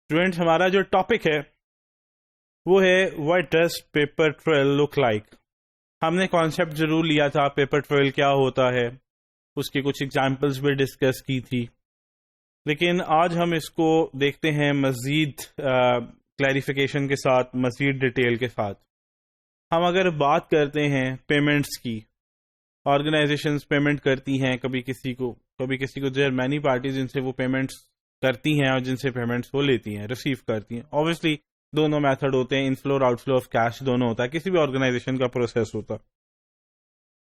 Students, ہمارا جو topic ہے وہ ہے what does paper trail look like. ہم نے کانسیپٹ ضرور لیا تھا پیپر ٹریل کیا ہوتا ہے، اس کی کچھ ایگزامپلس بھی ڈسکس کی تھی، لیکن آج ہم اس کو دیکھتے ہیں مزید کلیریفیکیشن کے ساتھ، مزید ڈیٹیل کے ساتھ. ہم اگر بات کرتے ہیں پیمنٹس کی، آرگنائزیشنز پیمنٹ کرتی ہیں کبھی کسی کو دیر مینی پارٹیز جن سے وہ پیمنٹس کرتی ہیں اور جن سے پیمنٹس وہ لیتی ہیں، ریسیو کرتی ہیں. اوبویسلی دونوں میتھڈ ہوتے ہیں، ان فلو اور آؤٹ فلو آف کیش دونوں ہوتا ہے، کسی بھی آرگنائزیشن کا پروسیس ہوتا.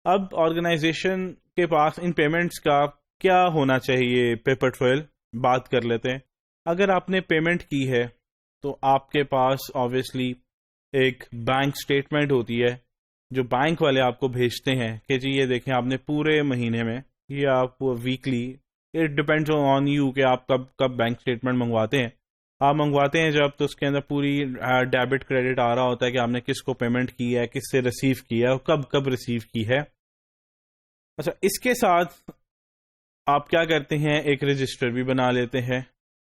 اب آرگنائزیشن کے پاس ان پیمنٹس کا کیا ہونا چاہیے، پیپر ٹریل بات کر لیتے ہیں. اگر آپ نے پیمنٹ کی ہے تو آپ کے پاس اوبویسلی ایک بینک اسٹیٹمنٹ ہوتی ہے جو بینک والے آپ کو بھیجتے ہیں کہ جی یہ دیکھیں آپ نے پورے مہینے میں یا آپ weekly, it depends on you کہ آپ کب بینک اسٹیٹمنٹ منگواتے ہیں. آپ منگواتے ہیں جب تو اس کے اندر پوری ڈیبٹ کریڈٹ آ رہا ہوتا ہے کہ آپ نے کس کو پیمنٹ کی ہے، کس سے ریسیو کیا ہے اور کب ریسیو کی ہے. اچھا، اس کے ساتھ آپ کیا کرتے ہیں، ایک رجسٹر بھی بنا لیتے ہیں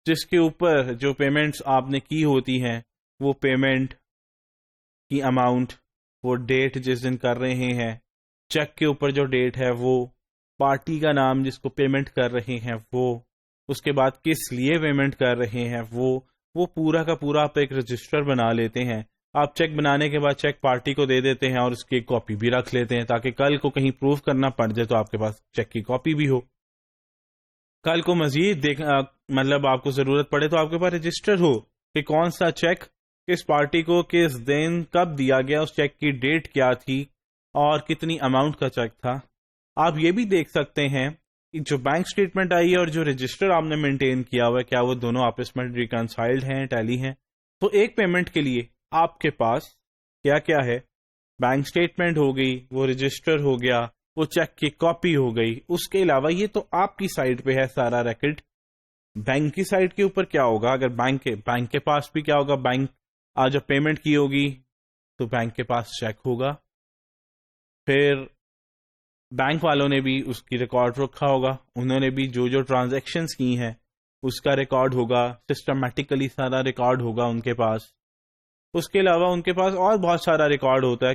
جس کے اوپر جو پیمنٹس آپ نے کی ہوتی ہیں وہ پیمنٹ کی اماؤنٹ، وہ ڈیٹ جس دن کر رہے ہیں، چیک کے اوپر جو ڈیٹ ہے وہ، پارٹی کا نام جس کو پیمنٹ کر رہے ہیں وہ، اس کے بعد کس لیے پیمنٹ کر رہے ہیں وہ پورا کا پورا آپ ایک رجسٹر بنا لیتے ہیں. آپ چیک بنانے کے بعد چیک پارٹی کو دے دیتے ہیں اور اس کی ایک کاپی بھی رکھ لیتے ہیں تاکہ کل کو کہیں پروف کرنا پڑ جائے تو آپ کے پاس چیک کی کاپی بھی ہو. کل کو مزید مطلب آپ کو ضرورت پڑے تو آپ کے پاس رجسٹر ہو کہ کون سا چیک کس پارٹی کو کس دن کب دیا گیا، اس چیک کی ڈیٹ کیا تھی اور کتنی اماؤنٹ کا چیک تھا. آپ یہ بھی دیکھ سکتے ہیں کہ جو بینک اسٹیٹمنٹ آئی ہے اور جو رجسٹر آپ نے مینٹین کیا ہوا ہے کیا وہ دونوں آپس میں ریکنسائلڈ ہیں، ٹیلی ہیں. تو ایک پیمنٹ کے لیے آپ کے پاس کیا کیا ہے، بینک اسٹیٹمنٹ ہو گئی، وہ رجسٹر ہو گیا، وہ چیک کی کاپی ہو گئی. اس کے علاوہ یہ تو آپ کی سائٹ پہ ہے سارا ریکارڈ. بینک کی سائٹ کے اوپر کیا ہوگا، اگر بینک کے پاس بھی کیا ہوگا، بینک آج جب پیمنٹ کی ہوگی تو بینک کے پاس چیک ہوگا، پھر بینک والوں نے بھی اس کی ریکارڈ رکھا ہوگا، انہوں نے بھی جو ٹرانزیکشنز کی ہیں اس کا ریکارڈ ہوگا، سسٹمیٹیکلی سارا ریکارڈ ہوگا ان کے پاس. اس کے علاوہ ان کے پاس اور بہت سارا ریکارڈ ہوتا ہے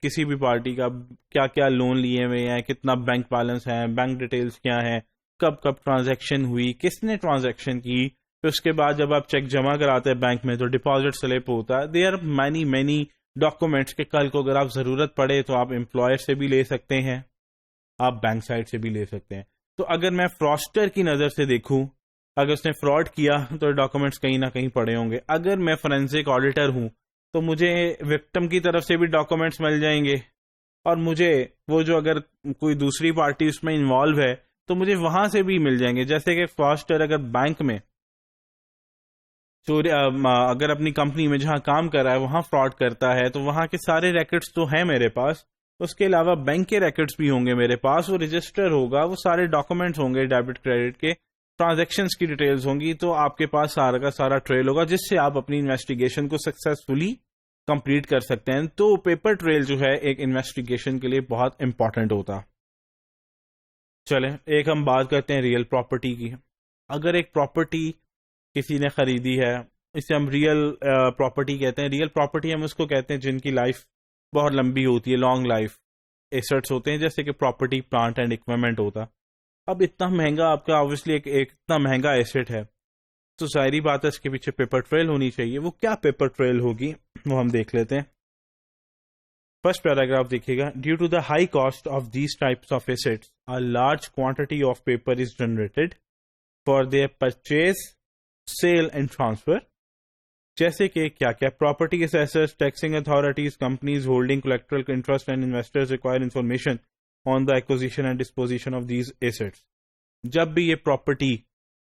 کسی بھی پارٹی کا، کیا کیا لون لیے ہوئے ہیں، کتنا بینک بیلنس ہے، بینک ڈیٹیلز کیا ہیں، کب ٹرانزیکشن ہوئی، کس نے ٹرانزیکشن کی. پھر اس کے بعد جب آپ چیک جمع کراتے ہیں بینک میں تو ڈپازٹ سلپ ہوتا ہے. دیر آر مینی ڈاکومنٹس کہ کل کو اگر آپ ضرورت پڑے تو آپ امپلائر سے بھی لے سکتے ہیں، آپ بینک سائٹ سے بھی لے سکتے ہیں. تو اگر میں فراسٹر کی نظر سے دیکھوں، اگر اس نے فراڈ کیا تو ڈاکومنٹس کہیں نہ کہیں پڑے ہوں گے. اگر میں فورینسک آڈیٹر ہوں تو مجھے وکٹم کی طرف سے بھی ڈاکومنٹس مل جائیں گے، اور مجھے وہ جو اگر کوئی دوسری پارٹی اس میں انوالو ہے تو مجھے وہاں سے بھی مل جائیں گے. جیسے کہ فراسٹر اگر بینک میں اگر اپنی کمپنی میں جہاں کام کر رہا ہے وہاں فراڈ کرتا ہے تو وہاں کے سارے ریکارڈز تو ہیں میرے پاس، اس کے علاوہ بینک کے ریکارڈز بھی ہوں گے میرے پاس، وہ رجسٹر ہوگا، وہ سارے ڈاکومنٹس ہوں گے، ڈیبٹ کریڈٹ کے ٹرانزیکشنز کی ڈیٹیلز ہوں گی. تو آپ کے پاس سارا کا سارا ٹریل ہوگا جس سے آپ اپنی انویسٹیگیشن کو سکسیسفلی کمپلیٹ کر سکتے ہیں. تو پیپر ٹریل جو ہے ایک انویسٹیگیشن کے لیے بہت امپورٹنٹ ہوتا. چلیں ایک ہم بات کرتے ہیں ریئل پراپرٹی کی. اگر ایک پراپرٹی کسی نے خریدی ہے، اسے ہم ریئل پراپرٹی کہتے ہیں. ریئل پراپرٹی ہم اس کو کہتے ہیں جن کی لائف بہت لمبی ہوتی ہے، لانگ لائف ایسٹس ہوتے ہیں، جیسے کہ پراپرٹی، پلانٹ اینڈ اکوپمنٹ ہوتا. اب اتنا مہنگا آپ کا اوبویسلی ایک اتنا مہنگا ایسٹ ہے تو ظاہری بات ہے اس کے پیچھے پیپر ٹریل ہونی چاہیے. وہ کیا پیپر ٹریل ہوگی وہ ہم دیکھ لیتے ہیں. فرسٹ پیراگراف دیکھیے گا. Due to the high cost of these types of assets a large quantity of paper is generated for their purchase, sale and transfer. جیسے کہ کیا کیا property assessors, taxing authorities, companies holding collateral interest and investors require information on the acquisition and disposition of these assets. جب بھی یہ property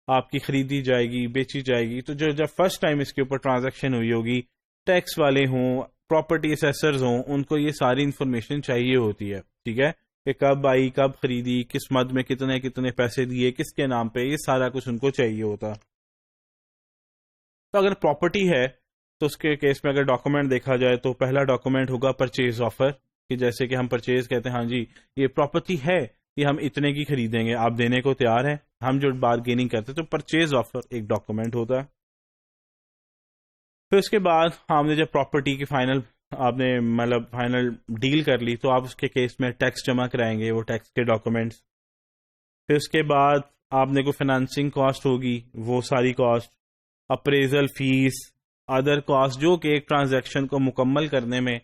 آپ کی خریدی جائے گی، بیچی جائے گی، تو جب فرسٹ ٹائم اس کے اوپر ٹرانزیکشن ہوئی ہوگی، ٹیکس والے ہوں، پراپرٹی اسیسرز ہوں، ان کو یہ ساری انفارمیشن چاہیے ہوتی ہے. ٹھیک ہے، کہ کب آئی، کب خریدی، کس مد میں کتنے پیسے دیے، کس کے نام پہ، یہ سارا کچھ ان کو چاہیے ہوتا. تو اگر پراپرٹی ہے تو اس کے کیس میں اگر ڈاکومنٹ دیکھا جائے تو پہلا ڈاکومنٹ ہوگا پرچیز آفر، کہ جیسے کہ ہم پرچیز کہتے ہیں، ہاں جی یہ پراپرٹی ہے، یہ ہم اتنے کی خریدیں گے، آپ دینے کو تیار ہیں، ہم جو بارگیننگ کرتے تو پرچیز آفر ایک ڈاکومنٹ ہوتا ہے. پھر اس کے بعد آپ نے جب پراپرٹی کی فائنل ڈیل کر لی تو آپ اس کے کیس میں ٹیکس جمع کرائیں گے، وہ ٹیکس کے ڈاکومنٹس. پھر اس کے بعد آپ نے کوئی فائنانسنگ کاسٹ ہوگی، وہ ساری cost, appraisal fee, other cost جو کہ ایک ٹرانزیکشن کو مکمل کرنے میں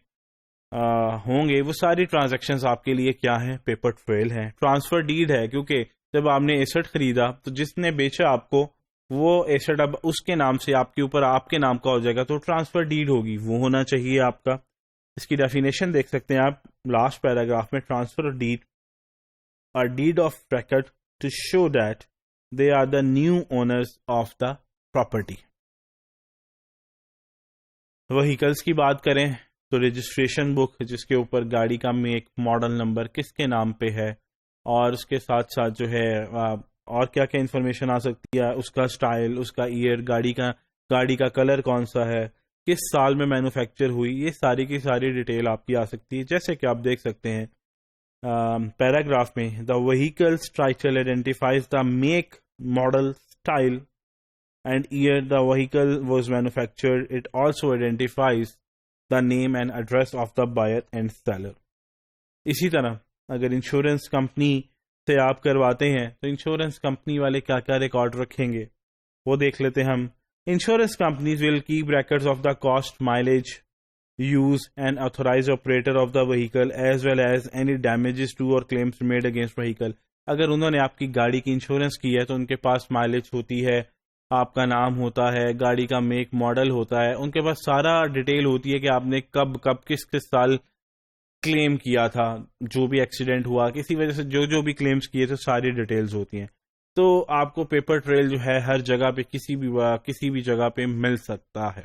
ہوں گے، وہ ساری ٹرانزیکشنز آپ کے لیے کیا ہیں؟ پیپر ٹریل ہیں. ٹرانسفر ڈیڈ ہے، کیونکہ جب آپ نے ایسٹ خریدا تو جس نے بیچا آپ کو وہ ایسٹ اب اس کے نام سے آپ کے اوپر آپ کے نام کا ہو جائے گا، تو ٹرانسفر ڈیڈ ہوگی، وہ ہونا چاہیے آپ کا. اس کی ڈیفینیشن دیکھ سکتے ہیں آپ لاسٹ پیراگراف میں. Transfer deed or deed of record to show that they are the new owners of the property. Vehicles کی بات کریں تو رجسٹریشن بک، جس کے اوپر گاڑی کا میک، ماڈل نمبر کس کے نام پہ ہے، اور اس کے ساتھ ساتھ جو ہے اور کیا کیا انفارمیشن آ سکتی ہے، اس کا سٹائل، اس کا ایئر، گاڑی کا کلر کون سا ہے، کس سال میں مینوفیکچر ہوئی، یہ ساری کی ساری ڈیٹیل آپ کی آ سکتی ہے. جیسے کہ آپ دیکھ سکتے ہیں پیراگراف میں، the vehicle's title identifies the make, model, style and year the vehicle was manufactured. It also identifies the name and address of the buyer and seller. اسی طرح اگر انشورنس کمپنی سے آپ کرواتے ہیں تو انشورنس کمپنی والے کیا کیا ریکارڈ رکھیں گے وہ دیکھ لیتے ہیں ہم. Insurance companies will keep records of the cost, mileage, use and authorise operator of the vehicle as well as any damages to or claims made against vehicle. اگر انہوں نے آپ کی گاڑی کی انشورنس کی ہے تو ان کے پاس مائلیج ہوتی ہے، آپ کا نام ہوتا ہے، گاڑی کا میک ماڈل ہوتا ہے، ان کے پاس سارا ڈیٹیل ہوتی ہے کہ آپ نے کب کس سال کلیم کیا تھا، جو بھی ایکسیڈنٹ ہوا کسی وجہ سے جو بھی کلیمز کیے تھے ساری ڈیٹیلز ہوتی ہیں. تو آپ کو پیپر ٹریل جو ہے ہر جگہ پہ کسی بھی جگہ پہ مل سکتا ہے.